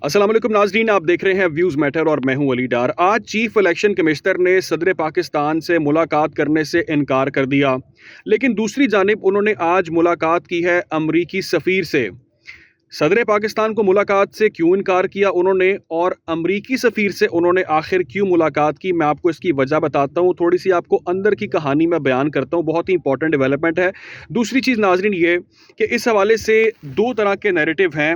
अस्सलाम वालेकुम नाज़रीन, आप देख रहे हैं व्यूज़ मैटर और मैं हूं अली डार। आज चीफ इलेक्शन कमिश्नर ने सदर पाकिस्तान से मुलाकात करने से इनकार कर दिया, लेकिन दूसरी जानिब उन्होंने आज मुलाकात की है अमरीकी सफ़ीर से। सदर पाकिस्तान को मुलाकात से क्यों इनकार किया उन्होंने, और अमरीकी सफ़ीर से उन्होंने आखिर क्यों मुलाकात की, मैं आपको इसकी वजह बताता हूँ। थोड़ी सी आपको अंदर की कहानी मैं बयान करता हूँ, बहुत ही इंपॉर्टेंट डेवलपमेंट है। दूसरी चीज़ नाजरीन ये कि इस हवाले से दो तरह के नैरेटिव हैं,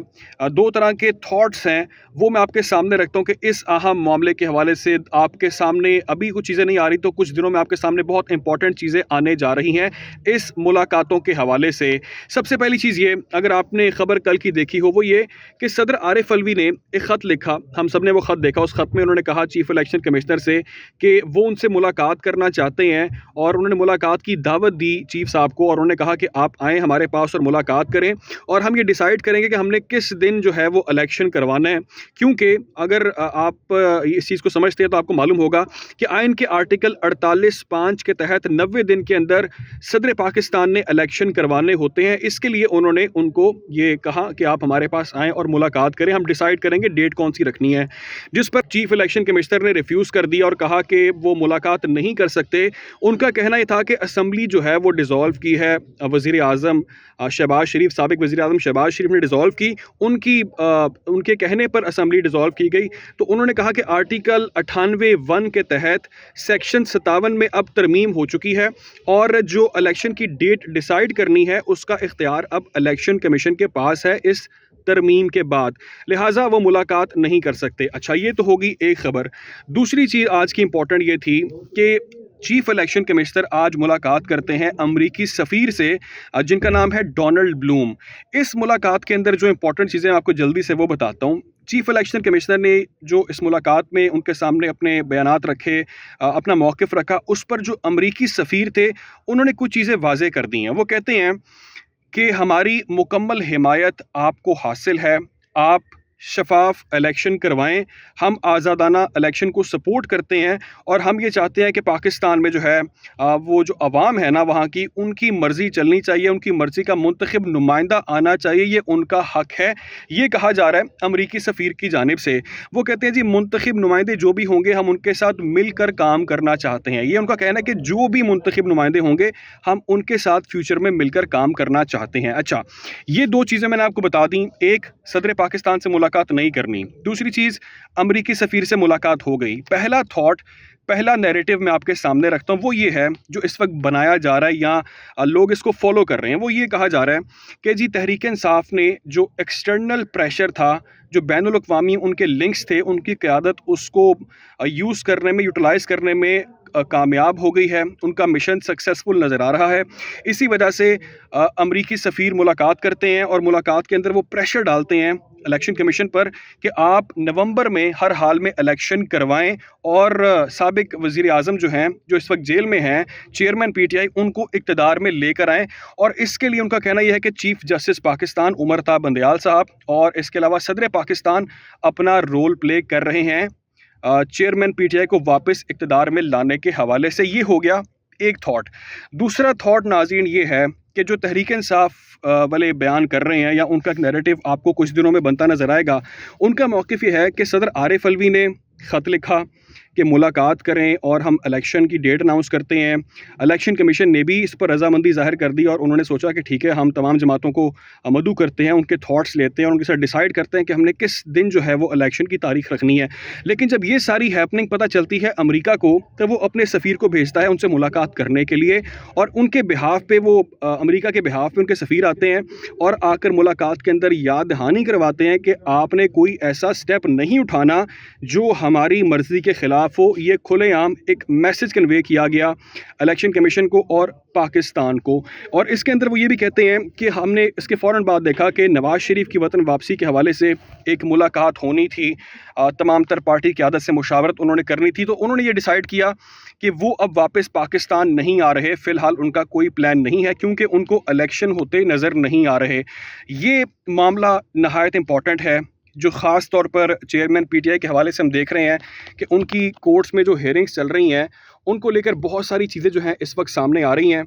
दो तरह के थॉट्स हैं, वो मैं आपके सामने रखता हूँ कि इस अहम मामले के हवाले से आपके सामने अभी कुछ चीज़ें नहीं आ रही, तो कुछ दिनों में आपके सामने बहुत इंपॉर्टेंट चीज़ें आने जा रही हैं इस मुलाकातों के हवाले से। सबसे पहली चीज़ ये, अगर आपने खबर कल की देखी हो, वो ये कि सदर आरिफ अलवी ने एक ख़त लिखा, हम सब ने वो ख़त देखा। उस ख़त में उन्होंने कहा चीफ इलेक्शन कमिश्नर से कि वो उनसे मुलाकात करना चाहते हैं, और उन्होंने मुलाकात की दावत दी चीफ साहब को, और उन्होंने कहा कि आप आएँ हमारे पास और मुलाकात करें, और हम ये डिसाइड करेंगे कि हमने किस दिन जो है वो इलेक्शन करवाना है। क्योंकि अगर आप इस चीज़ को समझते हैं तो आपको मालूम होगा कि आइन के आर्टिकल 48(5) के तहत 90 दिन के अंदर सदर पाकिस्तान ने इलेक्शन करवाने होते हैं। इसके लिए उन्होंने उनको ये कहा कि आप हमारे पास आएँ और मुलाकात करें, हम डिसाइड करेंगे डेट कौन सी रखनी है। जिस पर चीफ इलेक्शन कमिश्नर ने रिफ्यूज़ कर दिया और कहा कि वो मुलाकात नहीं कर सकते। उनका कहना ये था कि असम्बली जो है वो डिज़ोल्व की है, वज़ीर आज़म शहबाज शरीफ, साबिक वज़ीर आज़म शहबाज शरीफ ने डिज़ोल्व की, उनके कहने पर असम्बली डिज़ोल्व की गई। तो उन्होंने कहा कि आर्टिकल 98(1) के तहत सेक्शन 57 में अब तरमीम हो चुकी है, और जो इलेक्शन की डेट डिसाइड करनी है उसका इख्तियार अब इलेक्शन कमीशन के पास है इस तरमीम के बाद, लिहाजा वो मुलाकात नहीं कर सकते। अच्छा, ये तो होगी एक खबर। दूसरी चीज़ आज की इंपॉर्टेंट ये थी कि चीफ इलेक्शन कमिश्नर आज मुलाकात करते हैं अमरीकी सफ़ीर से, जिनका नाम है डोनाल्ड ब्लूम। इस मुलाकात के अंदर जो इंपॉर्टेंट चीज़ें आपको जल्दी से वो बताता हूँ। चीफ इलेक्शन कमिश्नर ने जो इस मुलाकात में उनके सामने अपने बयानात रखे, अपना मौक़िफ़ रखा, उस पर जो अमरीकी सफ़ीर थे उन्होंने कुछ चीज़ें वाज़े कर दी हैं। वो कहते हैं कि हमारी मुकम्मल हिमायत आपको हासिल है, आप शफाफ इलेक्शन करवाएं, हम आज़ादाना इलेक्शन को सपोर्ट करते हैं, और हम ये चाहते हैं कि पाकिस्तान में जो है वो जो अवाम है ना वहाँ की, उनकी मर्ज़ी चलनी चाहिए, उनकी मर्ज़ी का मुंतखब नुमाइंदा आना चाहिए, ये उनका हक़ है। ये कहा जा रहा है अमरीकी सफ़ीर की जानिब से। वो कहते हैं जी मुंतखब नुमाइंदे जो भी होंगे हम उनके साथ मिलकर काम करना चाहते हैं। ये उनका कहना है कि जो भी मुंतखब नुमाइंदे होंगे हम उनके साथ फ्यूचर में मिलकर काम करना चाहते हैं। अच्छा, ये दो चीज़ें मैंने आपको बता दी। एक, सदर पाकिस्तान से मुलाकात नहीं करनी। दूसरी चीज़, अमरीकी सफ़ीर से मुलाकात हो गई। पहला थॉट, पहला नैरेटिव मैं आपके सामने रखता हूँ, वो ये है जो इस वक्त बनाया जा रहा है या लोग इसको फॉलो कर रहे हैं। वो ये कहा जा रहा है कि जी तहरीक इंसाफ ने जो एक्सटर्नल प्रेशर था, जो बैनुल अक़वामी उनके लिंक्स थे, उनकी क़यादत उसको यूज़ करने में, यूटिलाइज़ करने में कामयाब हो गई है, उनका मिशन सक्सेसफुल नज़र आ रहा है। इसी वजह से अमरीकी सफ़ीर मुलाकात करते हैं, और मुलाकात के अंदर वो प्रेशर डालते हैं इलेक्शन कमीशन पर कि आप नवंबर में हर हाल में इलेक्शन करवाएं, और साबिक वज़ीर आज़म जो हैं, जो इस वक्त जेल में हैं, चेयरमैन पीटीआई, उनको इक़्तिदार में लेकर आएँ। और इसके लिए उनका कहना यह है कि चीफ जस्टिस पाकिस्तान उमर ता बंदयाल साहब, और इसके अलावा सदर पाकिस्तान अपना रोल प्ले कर रहे हैं चेयरमैन पीटीआई को वापस इक़्तिदार में लाने के हवाले से। ये हो गया एक थॉट। दूसरा थॉट नाज़रीन ये है कि जो तहरीक इंसाफ वाले बयान कर रहे हैं, या उनका एक नैरेटिव आपको कुछ दिनों में बनता नज़र आएगा। उनका मौक़िफ़ ये है कि सदर आरिफ अलवी ने ख़त लिखा कि मुलाकात करें और हम इलेक्शन की डेट अनाउंस करते हैं। इलेक्शन कमीशन ने भी इस पर रज़ामंदी ज़ाहिर कर दी, और उन्होंने सोचा कि ठीक है, हम तमाम जमातों को मदऊ करते हैं, उनके थॉट्स लेते हैं, और उनके साथ डिसाइड करते हैं कि हमने किस दिन जो है वो इलेक्शन की तारीख रखनी है। लेकिन जब ये सारी हैपनिंग पता चलती है अमेरिका को, तो वो अपने सफ़ीर को भेजता है उनसे मुलाकात करने के लिए, और उनके बिहाफ पे वो अमेरिका के बिहाफ पे उनके सफ़ीर आते हैं, और आकर मुलाकात के अंदर याद दहानी करवाते हैं कि आपने कोई ऐसा स्टेप नहीं उठाना जो हमारी मर्ज़ी के ख़िलाफ़ हो। ये खुलेआम एक मैसेज कन्वे किया गया इलेक्शन कमीशन को और पाकिस्तान को। और इसके अंदर वो ये भी कहते हैं कि हमने इसके फ़ौरन बाद देखा कि नवाज़ शरीफ की वतन वापसी के हवाले से एक मुलाकात होनी थी, तमाम तर पार्टी क़यादत से मुशावरत उन्होंने करनी थी। तो उन्होंने ये डिसाइड किया कि वो अब वापस पाकिस्तान नहीं आ रहे, फ़िलहाल उनका कोई प्लान नहीं है, क्योंकि उनको इलेक्शन होते नज़र नहीं आ रहे। ये मामला नहायत इम्पॉर्टेंट है, जो ख़ास तौर पर चेयरमैन पीटीआई के हवाले से हम देख रहे हैं कि उनकी कोर्ट्स में जो हेयरिंग्स चल रही हैं, ان کو لے کر بہت ساری چیزیں جو ہیں اس وقت سامنے آ رہی ہیں،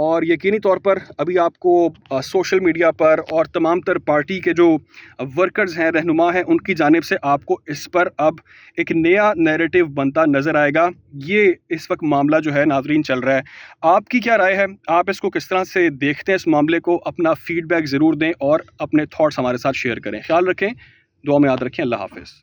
اور یقینی طور پر ابھی آپ کو سوشل میڈیا پر اور تمام تر پارٹی کے جو ورکرز ہیں، رہنما ہیں، ان کی جانب سے آپ کو اس پر اب ایک نیا نیریٹو بنتا نظر آئے گا۔ یہ اس وقت معاملہ جو ہے ناظرین چل رہا ہے، آپ کی کیا رائے ہے؟ آپ اس کو کس طرح سے دیکھتے ہیں؟ اس معاملے کو اپنا فیڈ بیک ضرور دیں اور اپنے تھاٹس ہمارے ساتھ شیئر کریں۔ خیال رکھیں، دعا میں یاد رکھیں۔ اللہ حافظ۔